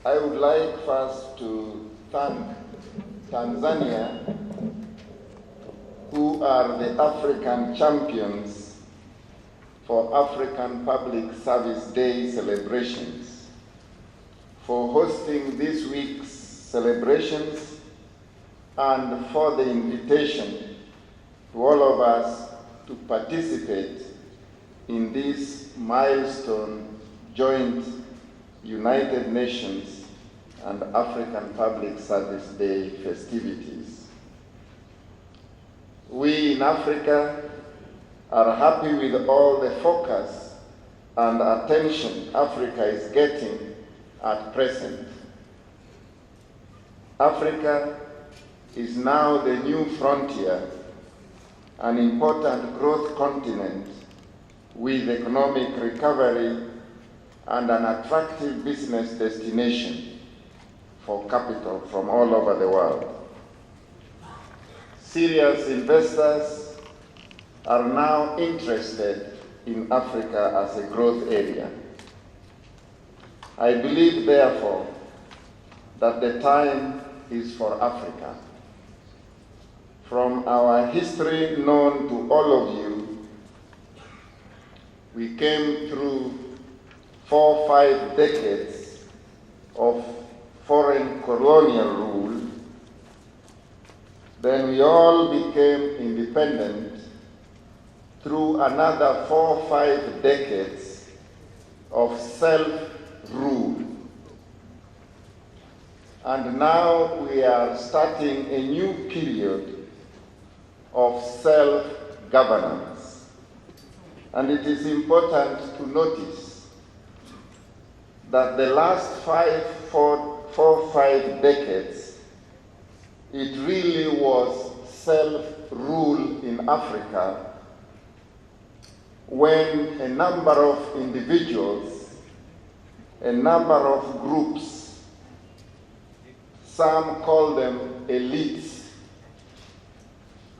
I would like first to thank Tanzania, who are the African champions for African Public Service Day celebrations, for hosting this week's celebrations and for the invitation to all of us to participate in this milestone joint United Nations and African Public Service Day festivities. We in Africa are happy with all the focus and attention Africa is getting at present. Africa is now the new frontier, an important growth continent with economic recovery and an attractive business destination for capital from all over the world. Serious investors are now interested in Africa as a growth area. I believe, therefore, that the time is for Africa. From our history known to all of you, we came through 4 or 5 decades of foreign colonial rule. Then we all became independent through another 4 or 5 decades of self-rule. And now we are starting a new period of self-governance. And it is important to notice that the last 4 or 5 decades, it really was self-rule in Africa when a number of individuals, a number of groups, some call them elites,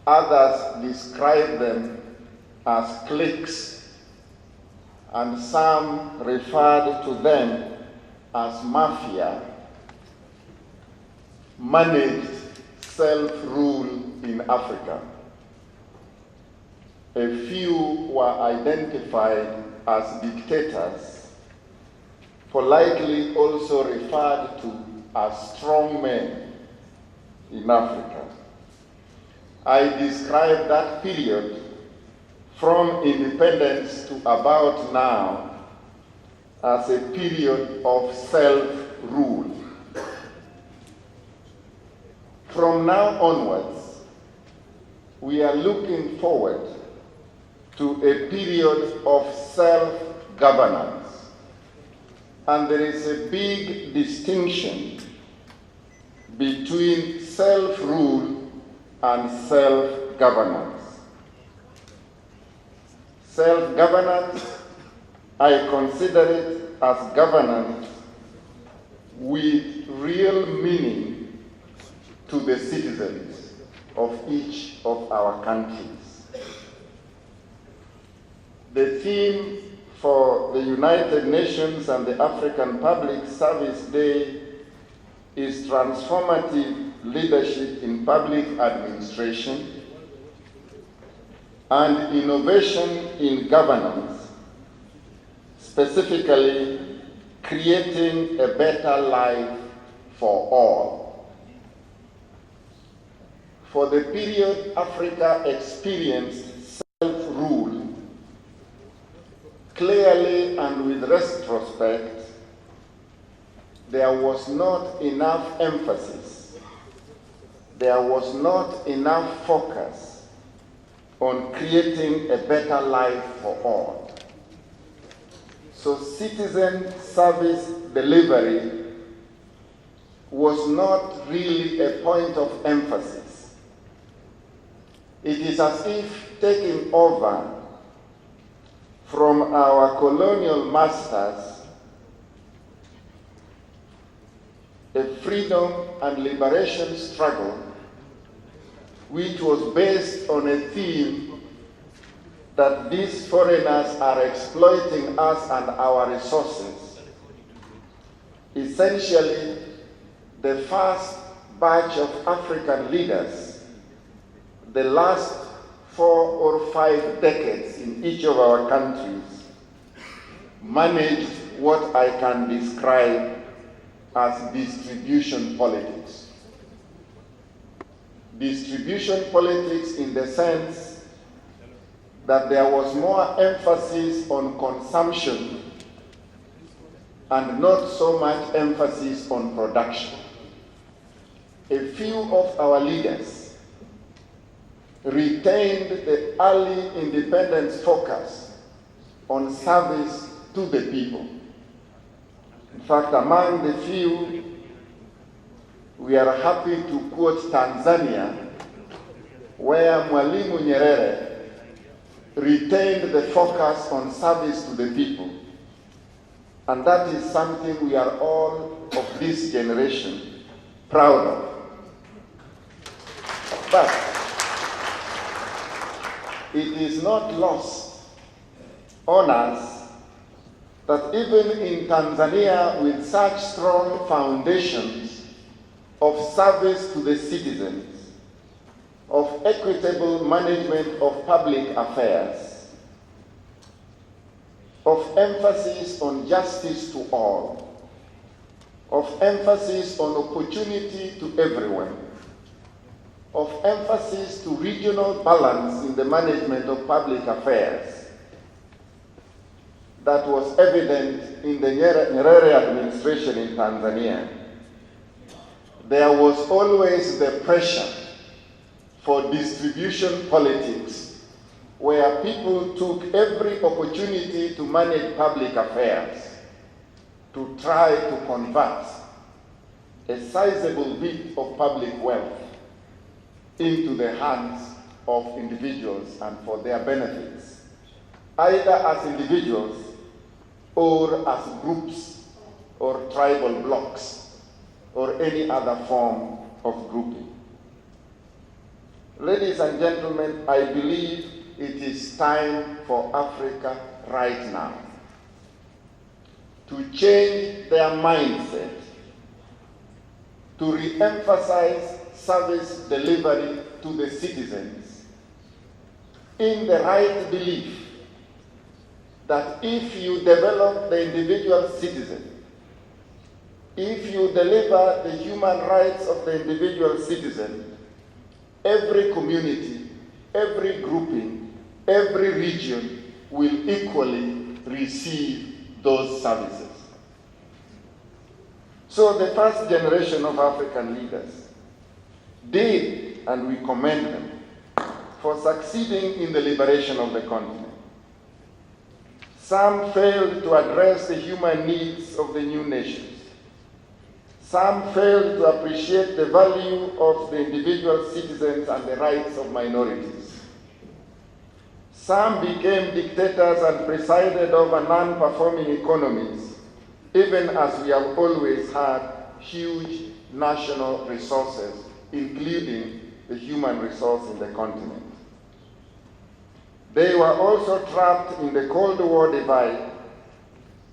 others describe them as cliques, and some referred to them as mafia, managed self-rule in Africa. A few were identified as dictators, politely also referred to as strong men in Africa. I describe that period from independence to about now as a period of self-rule. From now onwards, we are looking forward to a period of self-governance. And there is a big distinction between self-rule and self-governance. Self-governance, I consider it as governance with real meaning to the citizens of each of our countries. The theme for the United Nations and the African Public Service Day is transformative leadership in public administration and innovation in governance, specifically creating a better life for all. For the period Africa experienced self-rule, clearly and with retrospect, there was not enough emphasis, there was not enough focus on creating a better life for all. So citizen service delivery was not really a point of emphasis. It is as if taking over from our colonial masters a freedom and liberation struggle which was based on a theme that these foreigners are exploiting us and our resources, essentially the first batch of African leaders, the last 4 or 5 decades in each of our countries, managed what I can describe as distribution politics. Distribution politics in the sense that there was more emphasis on consumption and not so much emphasis on production. A few of our leaders retained the early independence focus on service to the people. In fact, among the few, we are happy to quote Tanzania, where Mwalimu Nyerere retained the focus on service to the people. And that is something we are all of this generation proud of. But it is not lost on us that even in Tanzania, with such strong foundations of service to the citizens, of equitable management of public affairs, of emphasis on justice to all, of emphasis on opportunity to everyone, of emphasis to regional balance in the management of public affairs, that was evident in the Nyerere administration in Tanzania. There was always the pressure for distribution politics, where people took every opportunity to manage public affairs to try to convert a sizable bit of public wealth into the hands of individuals and for their benefits, either as individuals or as groups or tribal blocks or any other form of grouping. Ladies and gentlemen, I believe it is time for Africa right now to change their mindset, to re-emphasize service delivery to the citizens in the right belief that if you develop the individual citizen, if you deliver the human rights of the individual citizen, every community, every grouping, every region will equally receive those services. So the first generation of African leaders did, and we commend them for succeeding in the liberation of the continent. Some failed to address the human needs of the new nations. Some failed to appreciate the value of the individual citizens and the rights of minorities. Some became dictators and presided over non-performing economies, even as we have always had huge national resources, including the human resource in the continent. They were also trapped in the Cold War divide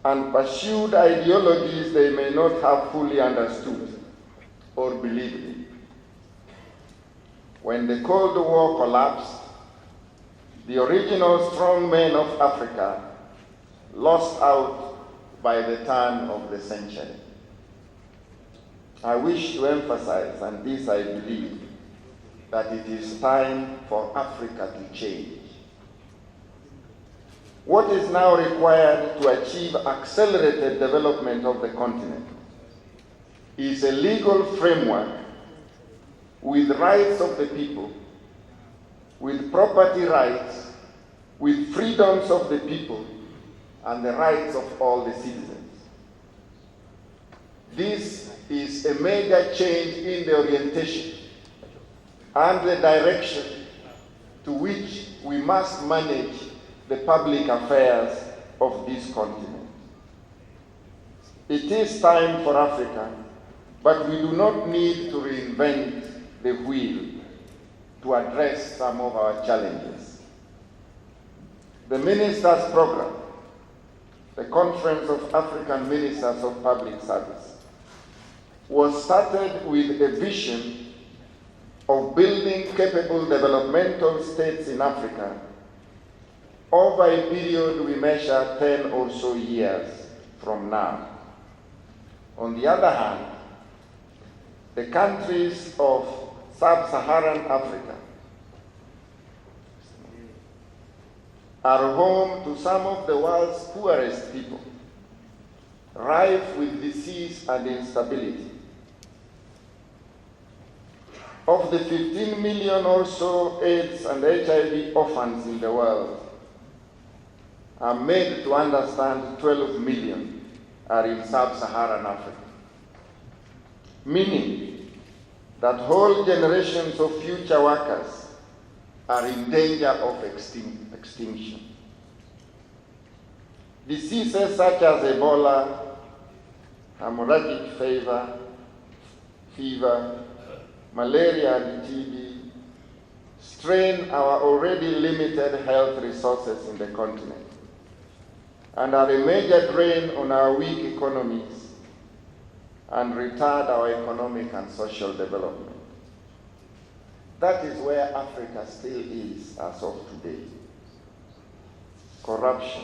and pursued ideologies they may not have fully understood or believed in. When the Cold War collapsed, the original strong men of Africa lost out by the turn of the century. I wish to emphasize, and this I believe, that it is time for Africa to change. What is now required to achieve accelerated development of the continent is a legal framework with rights of the people, with property rights, with freedoms of the people, and the rights of all the citizens. This is a major change in the orientation and the direction to which we must manage the public affairs of this continent. It is time for Africa, but we do not need to reinvent the wheel to address some of our challenges. The Ministers' Program, the Conference of African Ministers of Public Service, was started with a vision of building capable developmental states in Africa over a period we measure 10 or so years from now. On the other hand, the countries of sub-Saharan Africa are home to some of the world's poorest people, rife with disease and instability. Of the 15 million or so AIDS and HIV orphans in the world, I'm made to understand 12 million are in sub-Saharan Africa, meaning that whole generations of future workers are in danger of extinction. Diseases such as Ebola, hemorrhagic fever, malaria and TB strain our already limited health resources in the continent and are a major drain on our weak economies and retard our economic and social development. That is where Africa still is as of today. Corruption,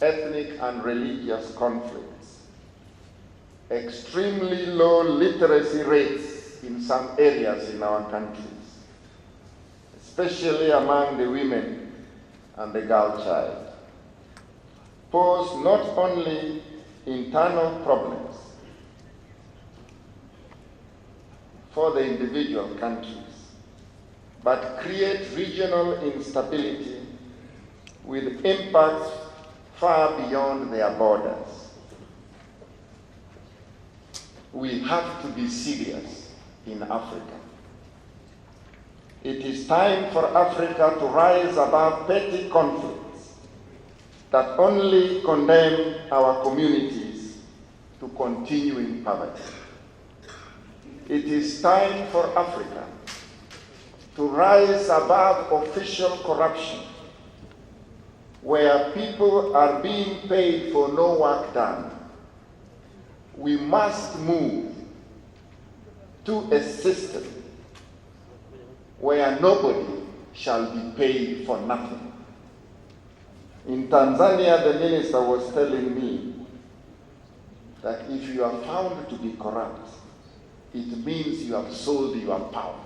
ethnic and religious conflicts, extremely low literacy rates in some areas in our countries, especially among the women and the girl child, pose not only internal problems for the individual countries, but create regional instability with impacts far beyond their borders. We have to be serious in Africa. It is time for Africa to rise above petty conflicts that only condemn our communities to continuing poverty. It is time for Africa to rise above official corruption, where people are being paid for no work done. We must move to a system where nobody shall be paid for nothing. In Tanzania, the minister was telling me that if you are found to be corrupt, it means you have sold your power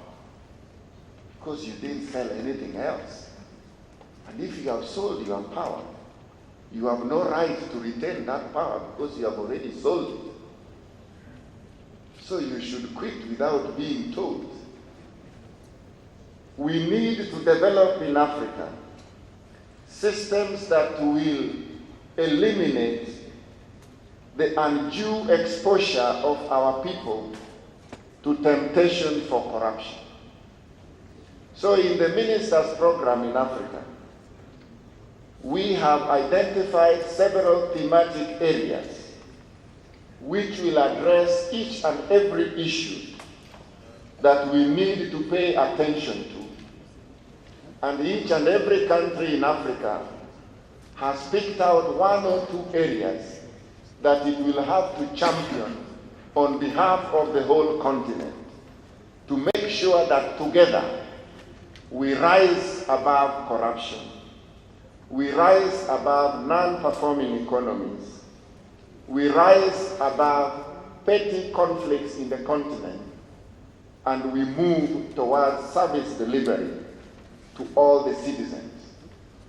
because you didn't sell anything else. And if you have sold your power, you have no right to retain that power because you have already sold it. So you should quit without being told. We need to develop in Africa systems that will eliminate the undue exposure of our people to temptation for corruption. So in the Minister's Program in Africa, we have identified several thematic areas which will address each and every issue that we need to pay attention to. And each and every country in Africa has picked out one or two areas that it will have to champion on behalf of the whole continent to make sure that together we rise above corruption, we rise above non-performing economies, we rise above petty conflicts in the continent, and we move towards service delivery to all the citizens.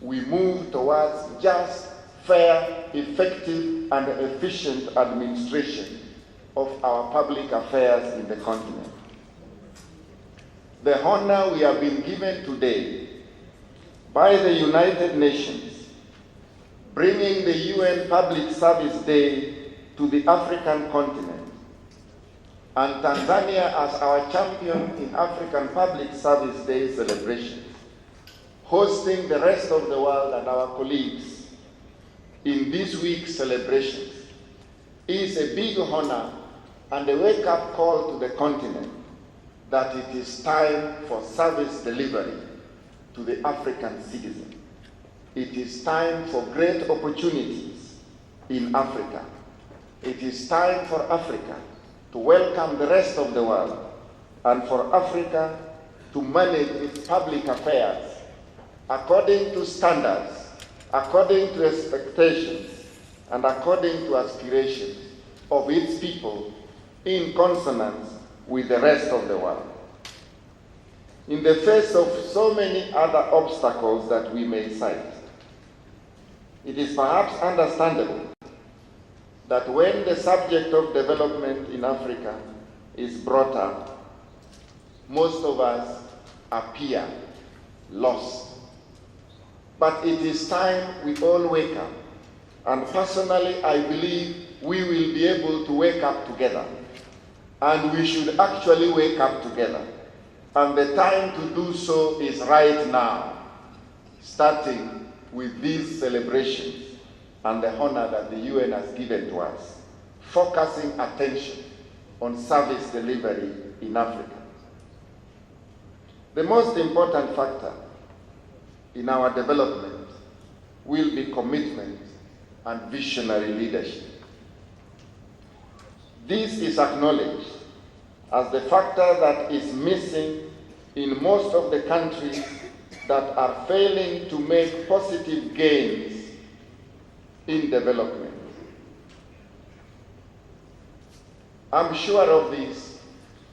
We move towards just, fair, effective, and efficient administration of our public affairs in the continent. The honor we have been given today by the United Nations, bringing the UN Public Service Day to the African continent, and Tanzania as our champion in African Public Service Day celebrations, hosting the rest of the world and our colleagues in this week's celebrations, is a big honor and a wake-up call to the continent that it is time for service delivery to the African citizen. It is time for great opportunities in Africa. It is time for Africa to welcome the rest of the world and for Africa to manage its public affairs according to standards, according to expectations, and according to aspirations of its people in consonance with the rest of the world. In the face of so many other obstacles that we may cite, it is perhaps understandable that when the subject of development in Africa is brought up, most of us appear lost. But it is time we all wake up. And personally, I believe we will be able to wake up together. And we should actually wake up together. And the time to do so is right now, starting with these celebrations and the honor that the UN has given to us, focusing attention on service delivery in Africa. The most important factor in our development will be commitment and visionary leadership. This is acknowledged as the factor that is missing in most of the countries that are failing to make positive gains in development. I'm sure of this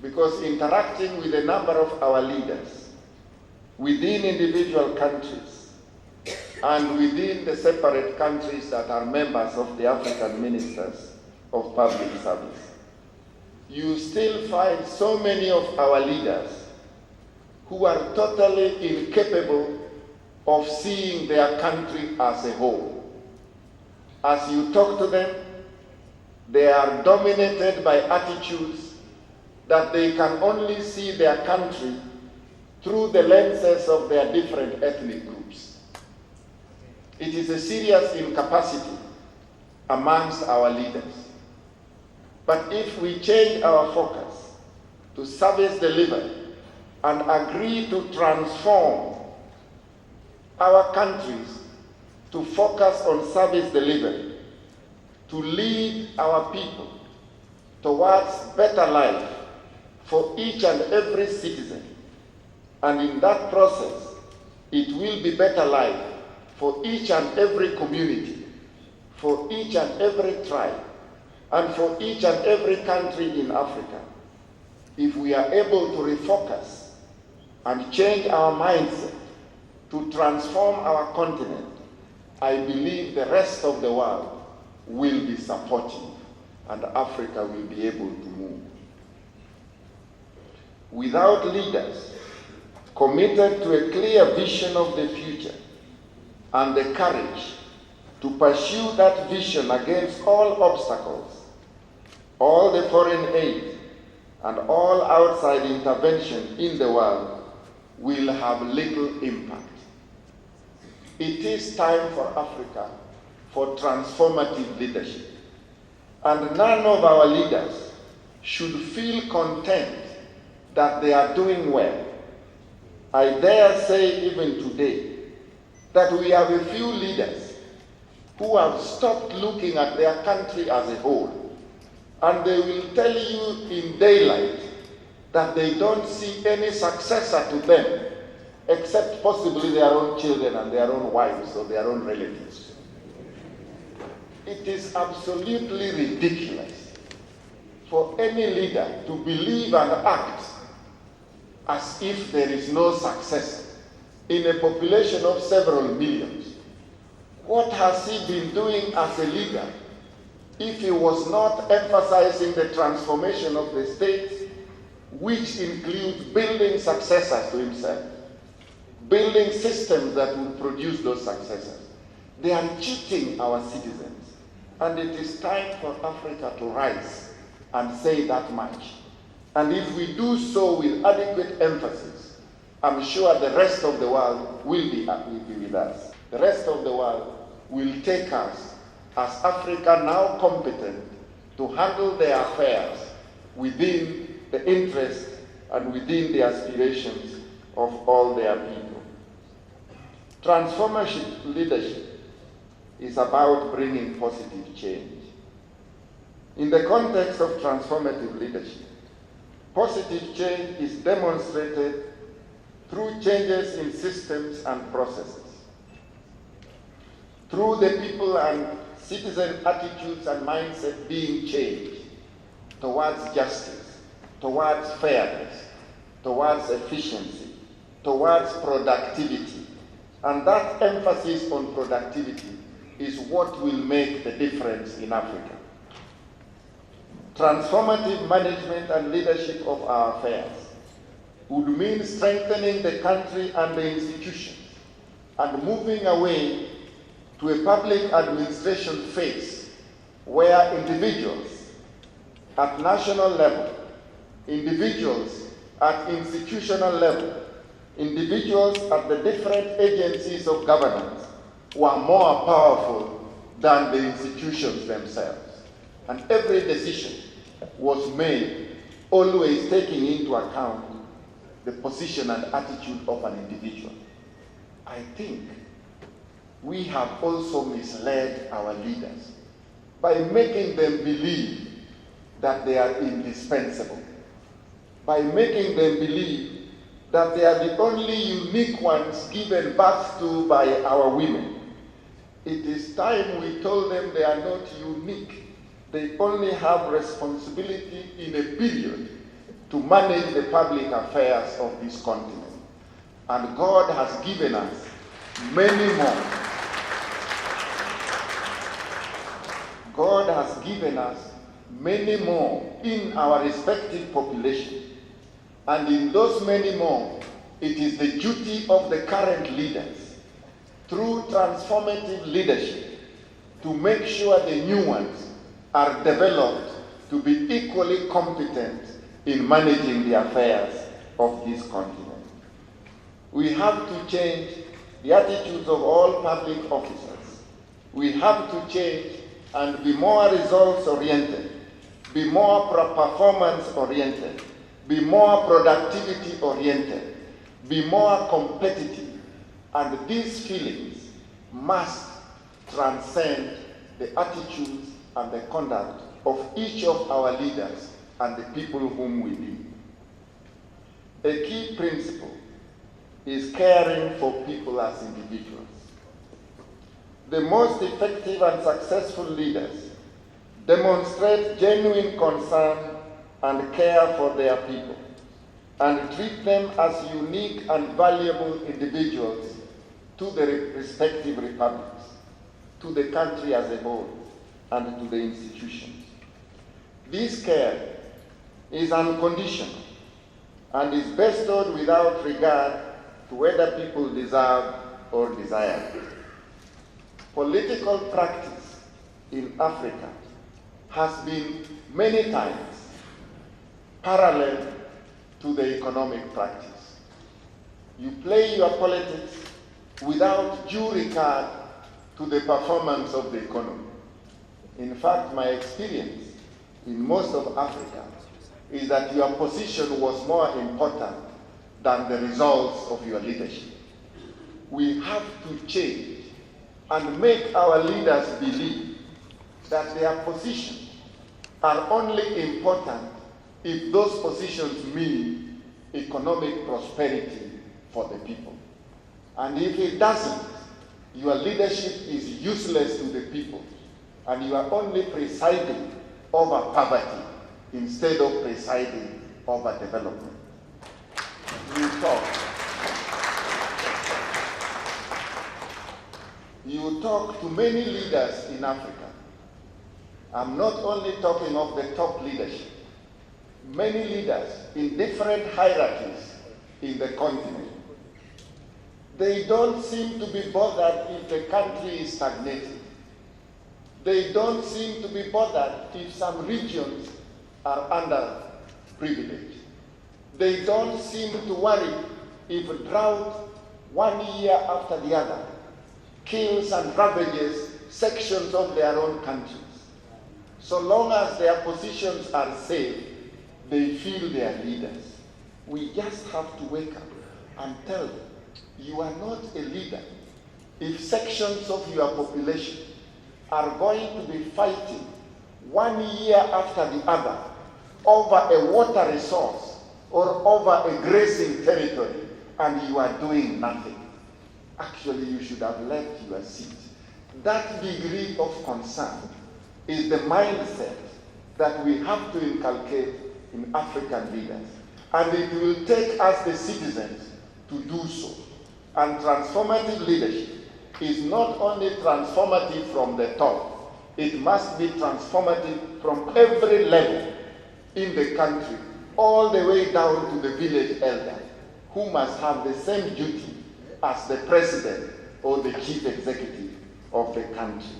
because interacting with a number of our leaders within individual countries and within the separate countries that are members of the African Ministers of Public Service, you still find so many of our leaders who are totally incapable of seeing their country as a whole. As you talk to them, they are dominated by attitudes that they can only see their country through the lenses of their different ethnic groups. It is a serious incapacity amongst our leaders. But if we change our focus to service delivery and agree to transform our countries to focus on service delivery, to lead our people towards better life for each and every citizen, and in that process, it will be better life for each and every community, for each and every tribe, and for each and every country in Africa. If we are able to refocus and change our mindset to transform our continent, I believe the rest of the world will be supportive and Africa will be able to move. Without leaders committed to a clear vision of the future and the courage to pursue that vision against all obstacles, all the foreign aid and all outside intervention in the world will have little impact. It is time for Africa for transformative leadership. And none of our leaders should feel content that they are doing well. I dare say even today that we have a few leaders who have stopped looking at their country as a whole. And they will tell you in daylight that they don't see any successor to them except possibly their own children and their own wives or their own relatives. It is absolutely ridiculous for any leader to believe and act as if there is no successor in a population of several millions. What has he been doing as a leader if he was not emphasizing the transformation of the state, which includes building successors to himself, building systems that will produce those successors? They are cheating our citizens. And it is time for Africa to rise and say that much. And if we do so with adequate emphasis, I'm sure the rest of the world will be with us. The rest of the world will take us as Africa now competent to handle their affairs within the interest and within the aspirations of all their people. Transformative leadership is about bringing positive change. In the context of transformative leadership, positive change is demonstrated through changes in systems and processes, through the people and citizen attitudes and mindset being changed towards justice, towards fairness, towards efficiency, towards productivity. And that emphasis on productivity is what will make the difference in Africa. Transformative management and leadership of our affairs would mean strengthening the country and the institutions and moving away to a public administration phase where individuals at national level, individuals at institutional level, individuals at the different agencies of governance were more powerful than the institutions themselves. And every decision was made always taking into account the position and attitude of an individual. I think we have also misled our leaders by making them believe that they are indispensable, by making them believe that they are the only unique ones given birth to by our women. It is time we told them they are not unique. They only have responsibility in a period to manage the public affairs of this continent. And God has given us many more. God has given us many more in our respective population. And in those many more, it is the duty of the current leaders, through transformative leadership, to make sure the new ones are developed to be equally competent in managing the affairs of this continent. We have to change the attitudes of all public officers. We have to change and be more results-oriented, be more performance-oriented, be more productivity-oriented, be more competitive. And these feelings must transcend the attitudes and the conduct of each of our leaders and the people whom we lead. A key principle is caring for people as individuals. The most effective and successful leaders demonstrate genuine concern and care for their people and treat them as unique and valuable individuals to the respective republics, to the country as a whole, and to the institutions. This care is unconditional and is bestowed without regard to whether people deserve or desire it. Political practice in Africa has been many times parallel to the economic practice. You play your politics without due regard to the performance of the economy. In fact, my experience in most of Africa is that your position was more important than the results of your leadership. We have to change and make our leaders believe that their positions are only important if those positions mean economic prosperity for the people. And if it doesn't, your leadership is useless to the people, and you are only presiding over poverty instead of presiding over development. You talk to many leaders in Africa. I'm not only talking of the top leadership. Many leaders in different hierarchies in the continent. They don't seem to be bothered if the country is stagnating. They don't seem to be bothered if some regions are underprivileged. They don't seem to worry if drought 1 year after the other kills and ravages sections of their own countries. So long as their positions are safe, they feel their leaders. We just have to wake up and tell them, you are not a leader if sections of your population are going to be fighting one year after the other over a water resource or over a grazing territory, and you are doing nothing. Actually, you should have left your seat. That degree of concern is the mindset that we have to inculcate in African leaders. And it will take us, the citizens, to do so. And transformative leadership is not only transformative from the top, it must be transformative from every level in the country, all the way down to the village elder, who must have the same duty as the president or the chief executive of the country.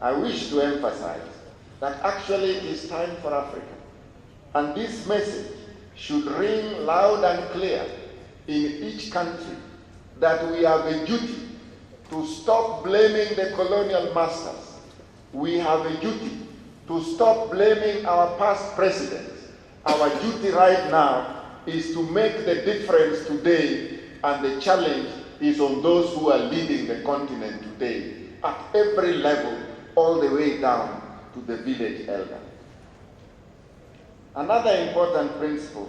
I wish to emphasize that actually it is time for Africa, and this message should ring loud and clear in each country, that we have a duty to stop blaming the colonial masters. We have a duty to stop blaming our past presidents. Our duty right now is to make the difference today, and the challenge is on those who are leading the continent today, at every level, all the way down to the village elder. Another important principle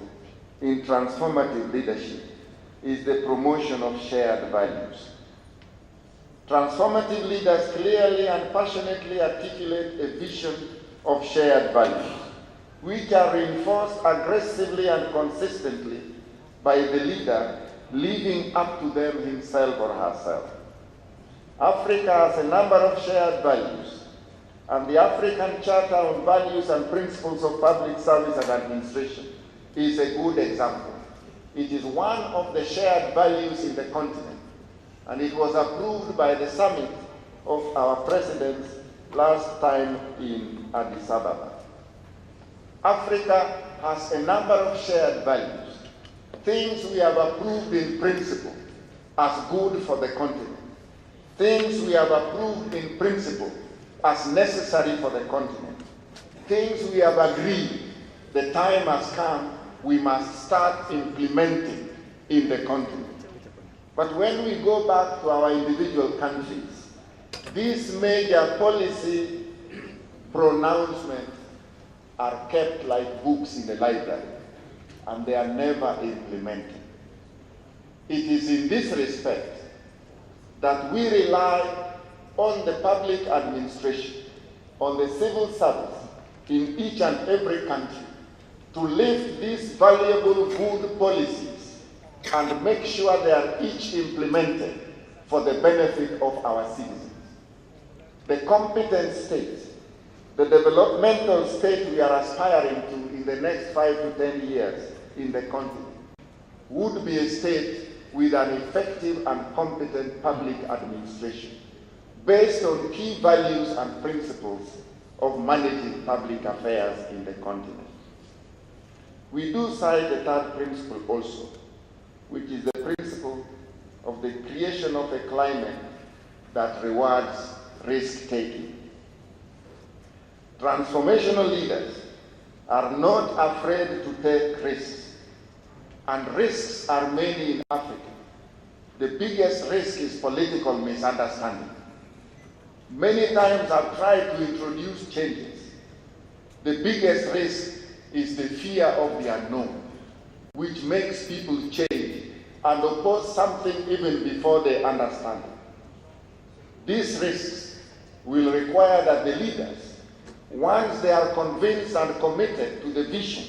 in transformative leadership is the promotion of shared values. Transformative leaders clearly and passionately articulate a vision of shared values, which are reinforced aggressively and consistently by the leader living up to them himself or herself. Africa has a number of shared values, and the African Charter on Values and Principles of Public Service and Administration is a good example. It is one of the shared values in the continent, and it was approved by the summit of our presidents last time in Addis Ababa. Africa has a number of shared values, things we have approved in principle as good for the continent, things we have approved in principle as necessary for the continent, things we have agreed the time has come we must start implementing in the continent. But when we go back to our individual countries, these major policy pronouncements are kept like books in the library, and they are never implemented. It is in this respect that we rely on the public administration, on the civil service in each and every country, to lift these valuable good policies and make sure they are each implemented for the benefit of our citizens. The competent state, the developmental state we are aspiring to in the next 5 to 10 years in the continent, would be a state with an effective and competent public administration based on key values and principles of managing public affairs in the continent. We do cite the third principle also, which is the principle of the creation of a climate that rewards risk-taking. Transformational leaders are not afraid to take risks, and risks are many in Africa. The biggest risk is political misunderstanding. Many times I've tried to introduce changes. The biggest risk is the fear of the unknown, which makes people change and oppose something even before they understand it. These risks will require that the leaders, once they are convinced and committed to the vision,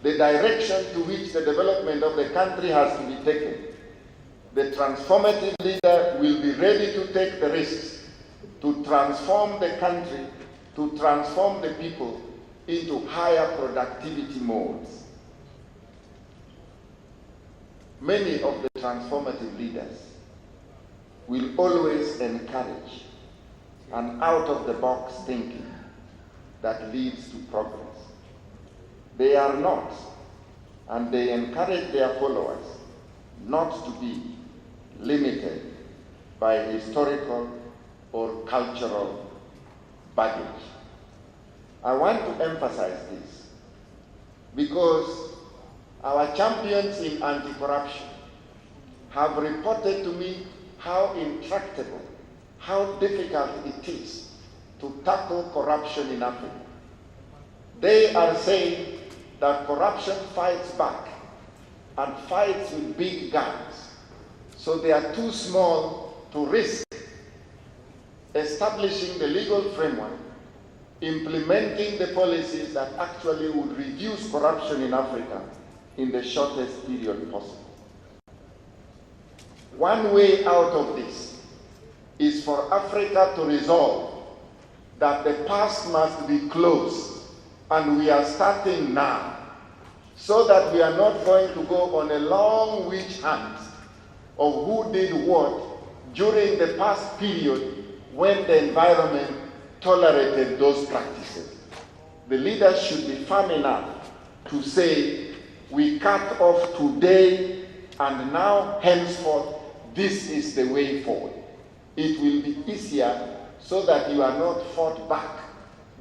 the direction to which the development of the country has to be taken, the transformative leader will be ready to take the risks to transform the country, to transform the people into higher productivity modes. Many of the transformative leaders will always encourage an out-of-the-box thinking that leads to progress. They are not, and they encourage their followers not to be limited by historical or cultural baggage. I want to emphasize this because our champions in anti-corruption have reported to me how intractable, how difficult it is to tackle corruption in Africa. They are saying that corruption fights back and fights with big guns, so they are too small to risk establishing the legal framework, implementing the policies that actually would reduce corruption in Africa in the shortest period possible. One way out of this is for Africa to resolve that the past must be closed, and we are starting now, so that we are not going to go on a long witch hunt of who did what during the past period when the environment tolerated those practices. The leaders should be firm enough to say, we cut off today, and now henceforth this is the way forward. It will be easier so that you are not fought back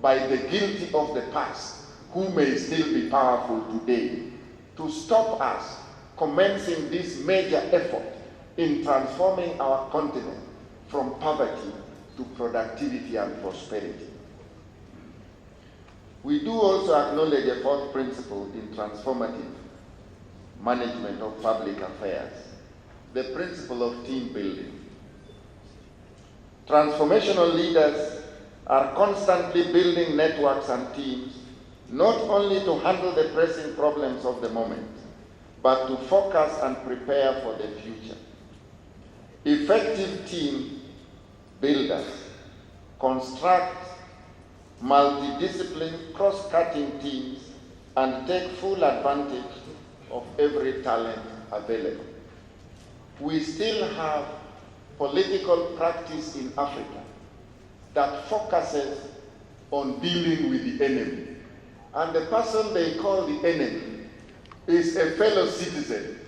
by the guilty of the past, who may still be powerful today, to stop us commencing this major effort in transforming our continent from poverty to productivity and prosperity. We do also acknowledge a fourth principle in transformative management of public affairs, the principle of team building. Transformational leaders are constantly building networks and teams, not only to handle the pressing problems of the moment, but to focus and prepare for the future. Effective team builders construct multidisciplinary, cross-cutting teams and take full advantage of every talent available. We still have political practice in Africa that focuses on dealing with the enemy. And the person they call the enemy is a fellow citizen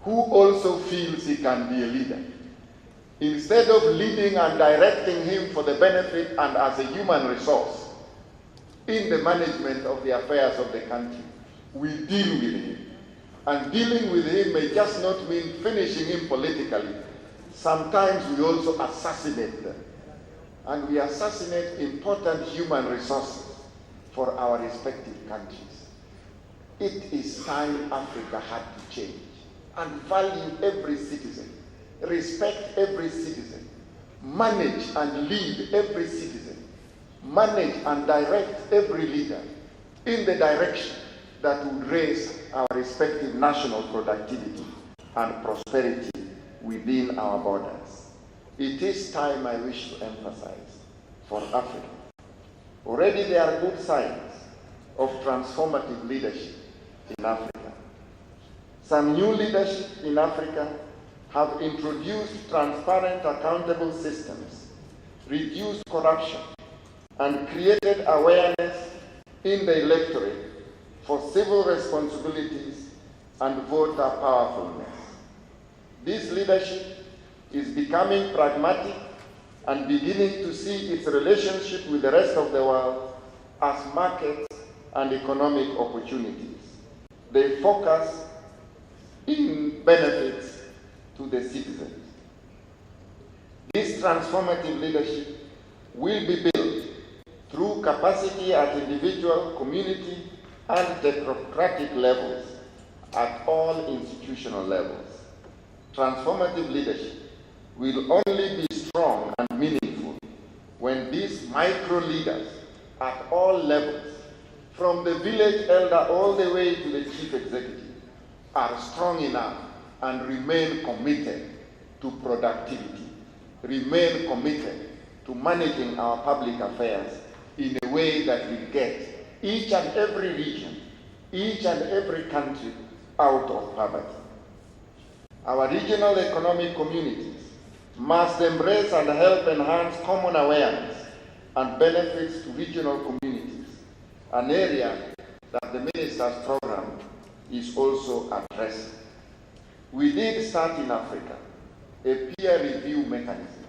who also feels he can be a leader. Instead of leading and directing him for the benefit and as a human resource in the management of the affairs of the country, we deal with him. And dealing with him may just not mean finishing him politically. Sometimes we also assassinate them. And we assassinate important human resources for our respective countries. It is time Africa had to change and value every citizen, respect every citizen, manage and lead every citizen, manage and direct every leader in the direction that would raise our respective national productivity and prosperity within our borders. It is time, I wish to emphasize, for Africa. Already there are good signs of transformative leadership in Africa. Some new leadership in Africa have introduced transparent, accountable systems, reduced corruption, and created awareness in the electorate for civil responsibilities and voter powerfulness. This leadership is becoming pragmatic and beginning to see its relationship with the rest of the world as markets and economic opportunities. They focus in benefits to the citizens. This transformative leadership will be built through capacity at individual, community, and technocratic levels at all institutional levels. Transformative leadership will only be strong and meaningful when these micro-leaders at all levels, from the village elder all the way to the chief executive, are strong enough and remain committed to productivity, remain committed to managing our public affairs in a way that will get each and every region, each and every country out of poverty. Our regional economic communities must embrace and help enhance common awareness and benefits to regional communities, an area that the Minister's program is also addressing. We did start in Africa a peer review mechanism,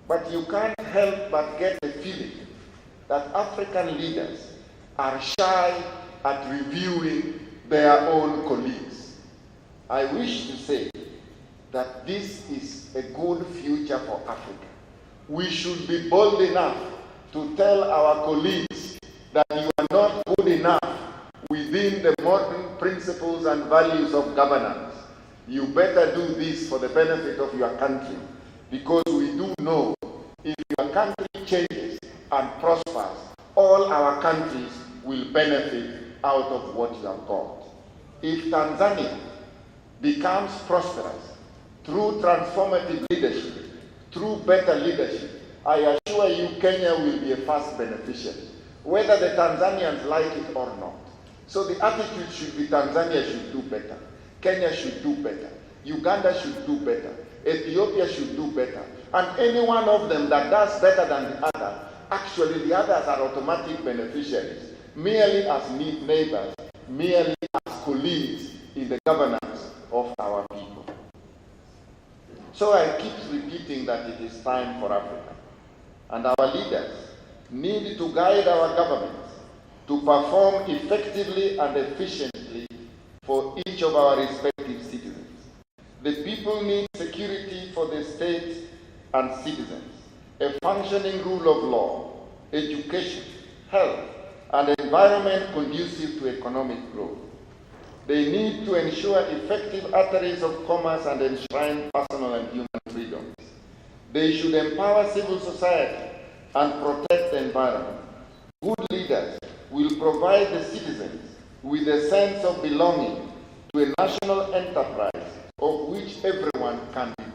but you can't help but get the feeling that African leaders are shy at reviewing their own colleagues. I wish to say that this is a good future for Africa. We should be bold enough to tell our colleagues that you are not good enough within the modern principles and values of governance. You better do this for the benefit of your country, because we do know if your country changes and prospers, all our countries will benefit out of what you have got. If Tanzania becomes prosperous through transformative leadership, through better leadership, I assure you Kenya will be a first beneficiary, whether the Tanzanians like it or not. So the attitude should be Tanzania should do better, Kenya should do better, Uganda should do better, Ethiopia should do better. And any one of them that does better than the other, actually the others are automatic beneficiaries, merely as neighbors, merely as colleagues in the governance of our people. So I keep repeating that it is time for Africa, and our leaders need to guide our governments to perform effectively and efficiently for each of our respective citizens. The people need security for the state and citizens, a functioning rule of law, education, health, and an environment conducive to economic growth. They need to ensure effective utterance of commerce and enshrine personal and human freedoms. They should empower civil society and protect the environment. Good leaders will provide the citizens with a sense of belonging to a national enterprise of which everyone can be